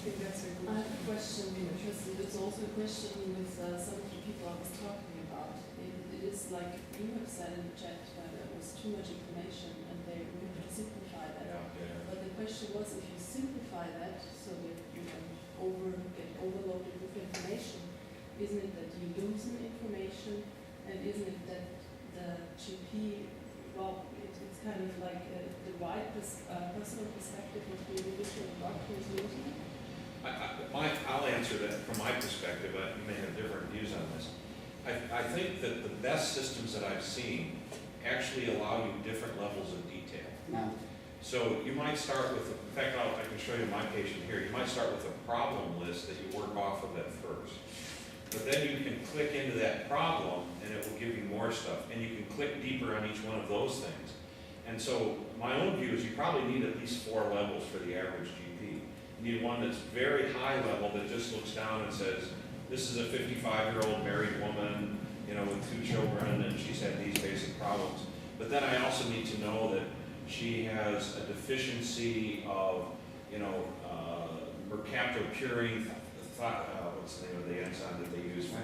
think that's a good. I have a question, because it's also a question with some of the people I was talking about. It is like you have said in the chat that there was too much information and we have to simplify that. Yeah. But the question was, if you simplify that so that you don't get overloaded with information, isn't it that you lose some information, and isn't it that the GP, well, it's kind of like the right personal perspective of the individual doctor is losing? I'll answer that from my perspective. You may have different views on this. I think that the best systems that I've seen actually allow you different levels of detail. Yeah. So you might start with, in fact, I can show you my patient here. You might start with a problem list that you work off of at first. But then you can click into that problem and it will give you more stuff. And you can click deeper on each one of those things. And so my own view is you probably need at least 4 levels for the average GP. You need one that's very high level that just looks down and says, this is a 55-year-old married woman, with 2 children, and she's had these basic problems. But then I also need to know that she has a deficiency of, mercaptopurine, what's the name of the enzyme that they use for,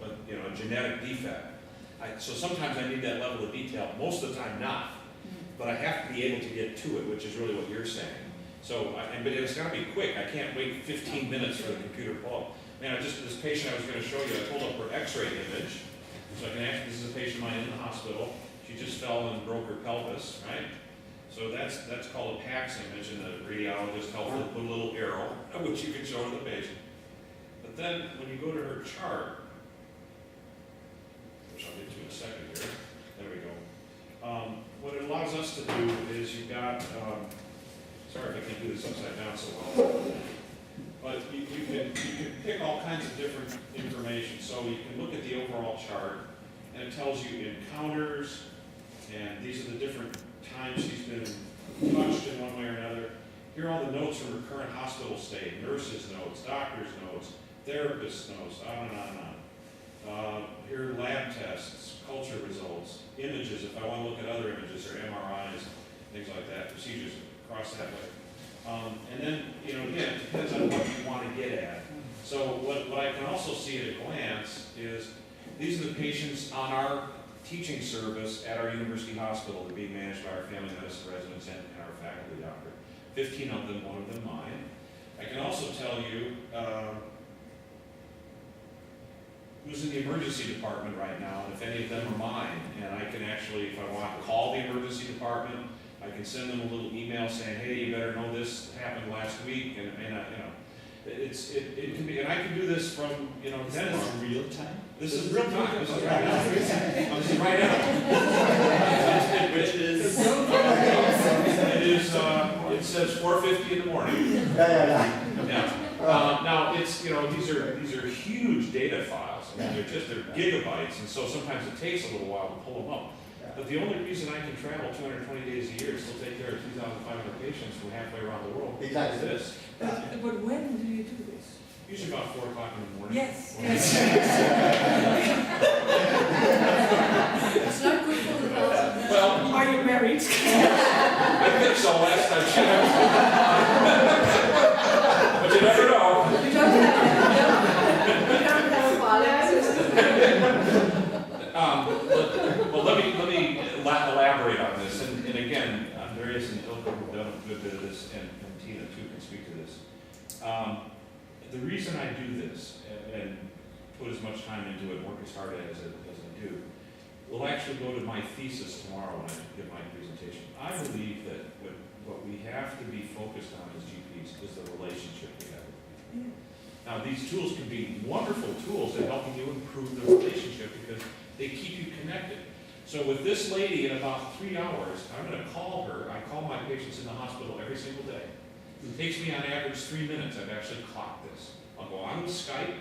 a genetic defect. So sometimes I need that level of detail, most of the time not. But I have to be able to get to it, which is really what you're saying. So, but it's got to be quick. I can't wait 15 minutes for the computer to pull up. Man, this patient I was going to show you, I pulled up her x-ray image. So I can actually, this is a patient of mine in the hospital. She just fell and broke her pelvis, right? So that's called a PAX image, and the radiologist helpfully put a little arrow, which you can show to the patient. But then when you go to her chart, which I'll get to in a second here, there we go. What it allows us to do is you've got, sorry if I can't do this upside down so well, but you can pick all kinds of different information. So you can look at the overall chart, and it tells you encounters, and these are the different times she's been touched in one way or another. Here are all the notes from her current hospital stay, nurses' notes, doctors' notes, therapists' notes, on and on and on. Here are lab tests, culture results, images, if I want to look at other images, or MRIs, things like that, procedures across that way. And then, again, it depends on what you want to get at. So what I can also see at a glance is these are the patients on our teaching service at our university hospital. They're being managed by our family medicine residents and our faculty doctor. 15 of them, one of them mine. I can also tell you who's in the emergency department right now, and if any of them are mine. And I can actually, if I want to call the emergency department, I can send them a little email saying, hey, you better know this happened last week, and it can be, and I can do this from, Is this real time? This is real time. This is right now. This is right now. Which is, it says 4:50 in the morning. Yeah. Now it's, these are huge data files. I mean, they're gigabytes, and so sometimes it takes a little while to pull them up. But the only reason I can travel 220 days a year is to take care of 2,500 patients from halfway around the world. Exactly. Is this. But when do you do this? Usually about 4 o'clock in the morning. Yes. It's not good for the health. Well, Are you married? I think so last time checked. But you never know. You don't have a balance. Well, let me elaborate on this. And again, Andreas and Ilkka have done a good bit of this, and Tina too can speak to this. The reason I do this and put as much time into it, work as hard as I do, will actually go to my thesis tomorrow when I give my presentation. I believe that what we have to be focused on as GPs is the relationship we have with people. Now, these tools can be wonderful tools at helping you improve the relationship because they keep you connected. So with this lady, in about 3 hours, I'm going to call her. I call my patients in the hospital every single day. It takes me on average 3 minutes. I've actually clocked this. I'll go on with Skype.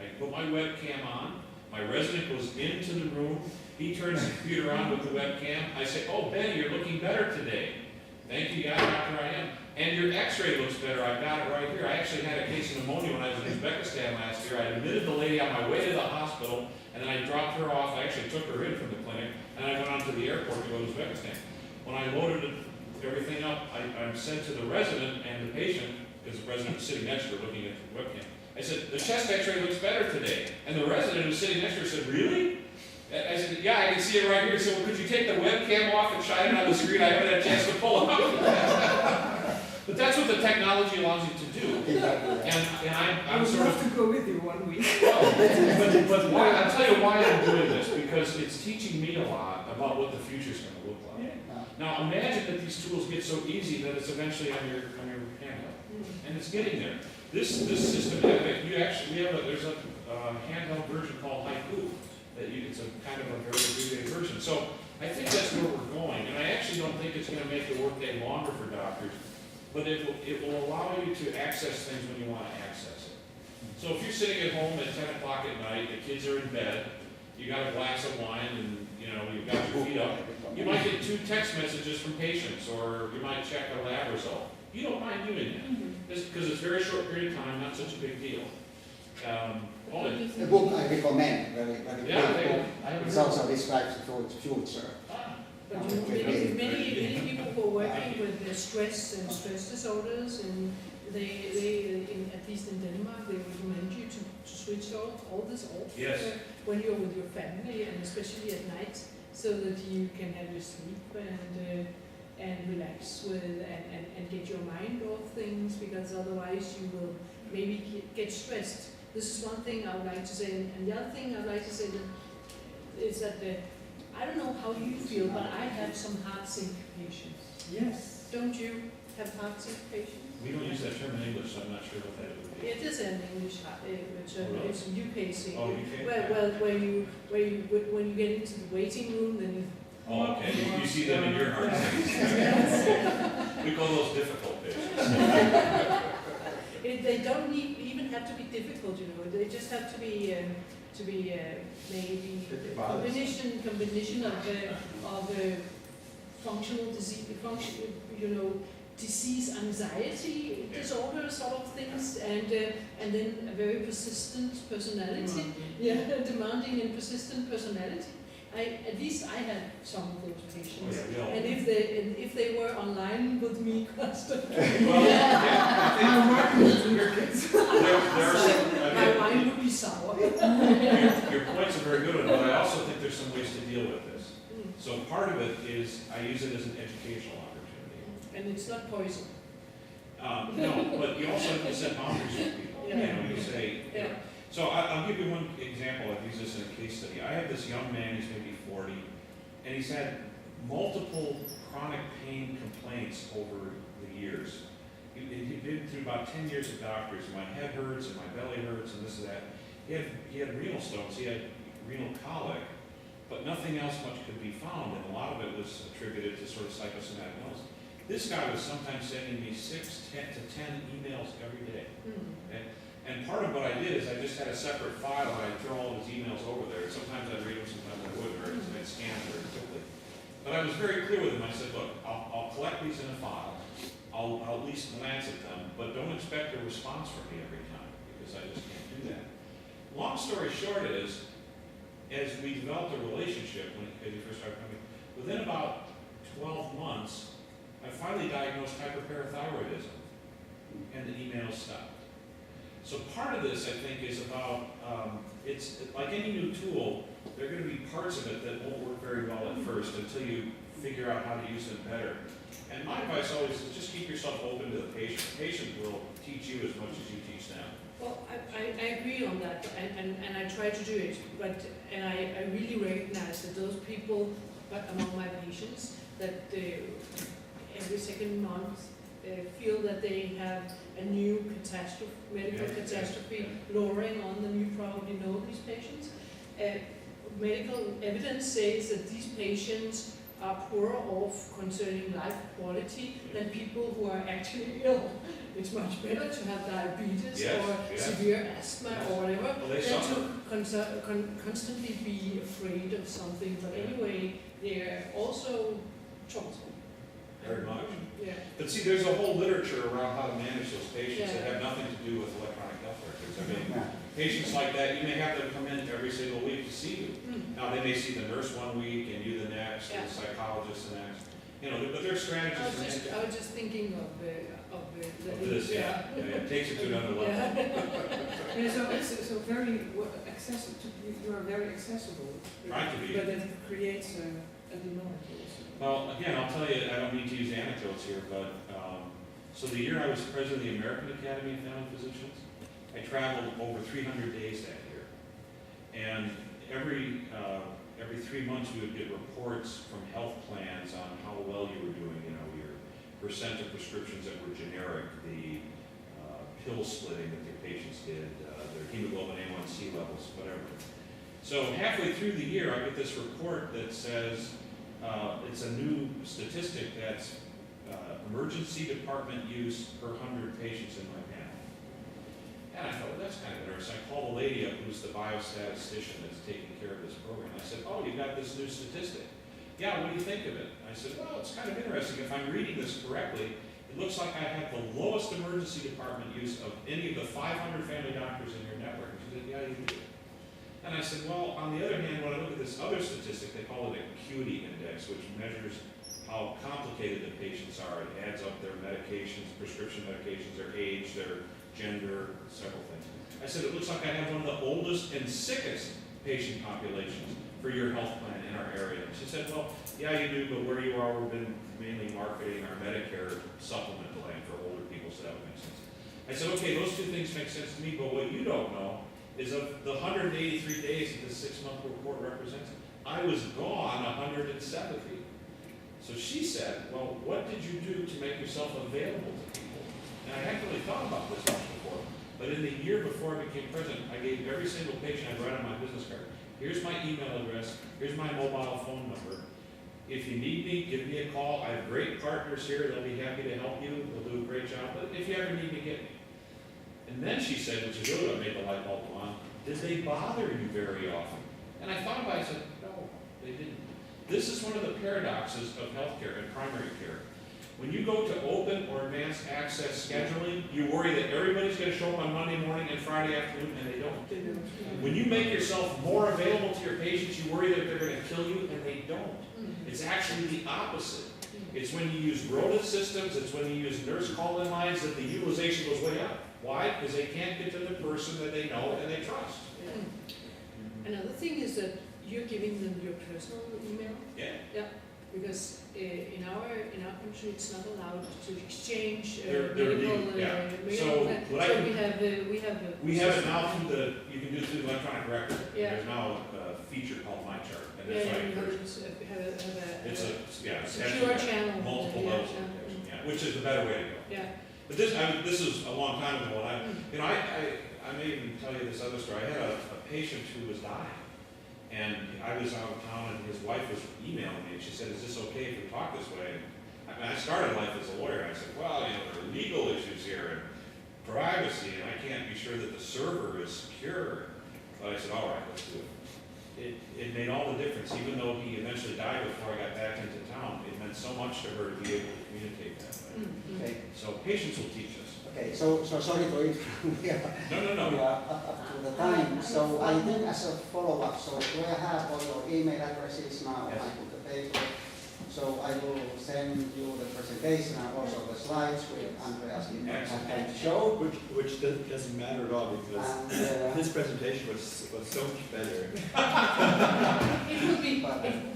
I put my webcam on. My resident goes into the room. He turns the computer on with the webcam. I say, oh, Betty, you're looking better today. Thank you, doctor, I am. And your x-ray looks better. I've got it right here. I actually had a case of pneumonia when I was in Uzbekistan last year. I admitted the lady on my way to the hospital, and then I dropped her off. I actually took her in from the clinic, and I went on to the airport to go to Uzbekistan. When I loaded everything up, I'm sent to the resident and the patient, because the resident was sitting next to her looking at the webcam. I said, the chest x-ray looks better today. And the resident who was sitting next to her said, really? I said, yeah, I can see it right here. So well, could you take the webcam off and shine it on the screen? I haven't had a chance to pull it out. But that's what the technology allows you to do. And I I'm would sort love of, to go with you 1 week. but why, I'll tell you why I'm doing this, because it's teaching me a lot about what the future's going to look like. Now imagine that these tools get so easy that it's eventually on your handheld, and it's getting there. This system, you actually there's a handheld version called EQuiP that it's a kind of a very everyday version. So I think that's where we're going, and I actually don't think it's going to make the workday longer for doctors, but it will allow you to access things when you want to access it. So if you're sitting at home at 10 o'clock at night, the kids are in bed, you got a glass of wine, and you've got your feet up. You might get 2 text messages from patients, or you might check a lab result. You don't mind doing that, because it's a very short period of time, not such a big deal. The book I recommend, very Yeah, great book. I haven't It heard also describes the future. But many people who are working with stress and stress disorders, and at least in Denmark, they recommend you to switch all this off when you're with your family, and especially at night, so that you can have your sleep and relax with and get your mind off things, because otherwise you will maybe get stressed. This is one thing I would like to say, and the other thing I would like to say is that I don't know how you feel, but I have some heart sync patients. Yes. Don't you have heart sync patients? We don't use that term in English, so I'm not sure what that would be. It is an English term. Really? It's a UK thing. Oh, UK? Well, when you get into the waiting room, then you. Oh, okay, you see them in your heart. We call those difficult patients. They don't even have to be difficult, They just have to be maybe a combination of functional disease, disease anxiety disorder sort of things, and then a very persistent personality, demanding and persistent personality. At least I had some of those patients, and if they were online with me constantly, my mind would be sour. Your points are very good, but I also think there's some ways to deal with this. So part of it is I use it as an educational opportunity. And it's not poison. No, but you also have to set boundaries with people. You say. So I'll give you one example. I've used this in a case study. I have this young man, he's maybe 40, and he's had multiple chronic pain complaints over the years. He'd been through about 10 years of doctors. My head hurts and my belly hurts and this and that. He had renal stones, he had renal colic, but nothing else much could be found, and a lot of it was attributed to sort of psychosomatic illness. This guy was sometimes sending me 6 to 10 emails every day. Okay? And part of what I did is I just had a separate file and I'd throw all of his emails over there. Sometimes I'd read them, sometimes I wouldn't, or I'd scan them very quickly. But I was very clear with him. I said, look, I'll collect these in a file. I'll at least glance at them, but don't expect a response from me every time, because I just can't do that. Long story short is, as we developed a relationship, as you first started coming, within about 12 months, I finally diagnosed hyperparathyroidism, and the emails stopped. So part of this, I think, is about, it's like any new tool, there are going to be parts of it that won't work very well at first until you figure out how to use it better. And my advice always is just keep yourself open to the patient. The patient will teach you as much as you teach them. Well, I agree on that, and I try to do it, but I really recognize that those people, among my patients, that every second month feel that they have a new medical catastrophe lowering on them. You probably know these patients. Medical evidence says that these patients are poorer off concerning life quality than people who are actually ill. It's much better to have diabetes or severe asthma or whatever than to constantly be afraid of something. But anyway, they're also troublesome. Very much. Yeah. But see, there's a whole literature around how to manage those patients that have nothing to do with electronic health records. I mean, patients like that, you may have them come in every single week to see you. Now, they may see the nurse one week and you the next, and the psychologist the next. But their strategies. I was just thinking of this, yeah. It takes it to another level. Yeah, so it's so very accessible. You are very accessible. Trying to be. But it creates a demand also. Well, again, I'll tell you, I don't need to use anecdotes here, but, so the year I was president of the American Academy of Family Physicians, I traveled over 300 days that year. And every 3 months we would get reports from health plans on how well you were doing, you know, your percent of prescriptions that were generic, the pill splitting that your patients did, their hemoglobin A1C levels, whatever. So halfway through the year, I get this report that says, it's a new statistic that's emergency department use per 100 patients in my panel. And I thought, well, that's kind of interesting. I called a lady up who's the biostatistician that's taking care of this program. I said, oh, you got this new statistic. Yeah, what do you think of it? I said, well, it's kind of interesting. If I'm reading this correctly, it looks like I have the lowest emergency department use of any of the 500 family doctors in your network. She said, yeah, you do. And I said, well, on the other hand, when I look at this other statistic, they call it an acuity index, which measures how complicated the patients are. It adds up their medications, prescription medications, their age, their gender, several things. I said, it looks like I have one of the oldest and sickest patient populations for your health plan in our area. She said, well, yeah, you do, but where you are, we've been mainly marketing our Medicare supplement plan for older people, so that would make sense. I said, okay, those two things make sense to me, but what you don't know is of the 183 days that the 6-month report represents, I was gone 170. So she said, well, what did you do to make yourself available to people? And I hadn't really thought about this much before, but in the year before I became president, I gave every single patient I write on my business card, here's my email address, here's my mobile phone number. If you need me, give me a call. I have great partners here, they'll be happy to help you, they'll do a great job, but if you ever need me, get me. And then she said, which is really what made the light bulb go on, did they bother you very often? And I thought about it, I said, no, they didn't. This is one of the paradoxes of healthcare and primary care. When you go to open or advanced access scheduling, you worry that everybody's going to show up on Monday morning and Friday afternoon, and they don't. When you make yourself more available to your patients, you worry that they're going to kill you, and they don't. It's actually the opposite. It's when you use ROTA systems, it's when you use nurse call-in lines that the utilization goes way up. Why? Because they can't get to the person that they know and they trust. Another thing is that you're giving them your personal email. Yeah. Because in our country it's not allowed to exchange They're medical legal, yeah. mail. So we have it now through the, you can do it through the electronic record. Yeah. There's now a feature called My Chart, and Yeah, that's why I you encourage it. have It's a secure channel. multiple levels of communication, yeah, which is the better way to go. Yeah. But this is a long time ago, and I may even tell you this other story. I had a patient who was dying, and I was out of town, and his wife was emailing me, and she said, is this okay if we talk this way? And I started life as a lawyer, and I said, well, you know, there are legal issues here, and privacy, and I can't be sure that the server is secure. But I said, all right, let's do it. It made all the difference, even though he eventually died before I got back into town. It meant so much to her to be able to communicate that way. Okay. So patience will teach us. Okay, so sorry for it. We No. are up to the time. So I think as a follow-up, so do I have all your email addresses now? Yes. I put the paper. So I will send you the presentation and also the slides with Andreas can show. Which doesn't matter at all because his presentation was so much better. It will be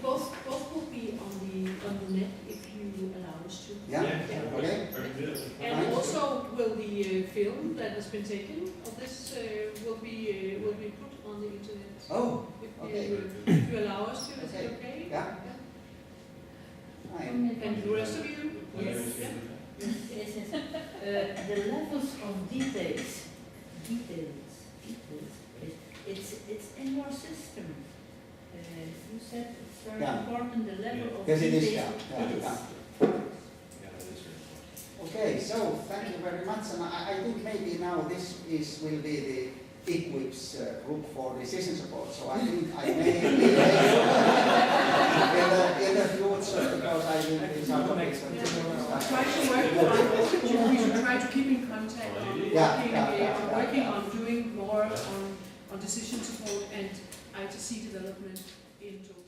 both will be on the net if you allow us to. Yeah. Okay. And also will the film that has been taken of this will be put on the internet. Oh. If Okay. if you allow us to, is it okay? Yeah. And the rest of you? Yes. Yes. The levels of details, it's in your system. You said it's very important, the level of Yes, it is. details. Yeah. That is very important. Okay, so thank you very much. And I think maybe now this will be the EQuiP's group for decision support. So I think I may be in the future because I think these are topics that Try to work on, we should try to keep in contact on working on doing more on decision support and ITC development in total.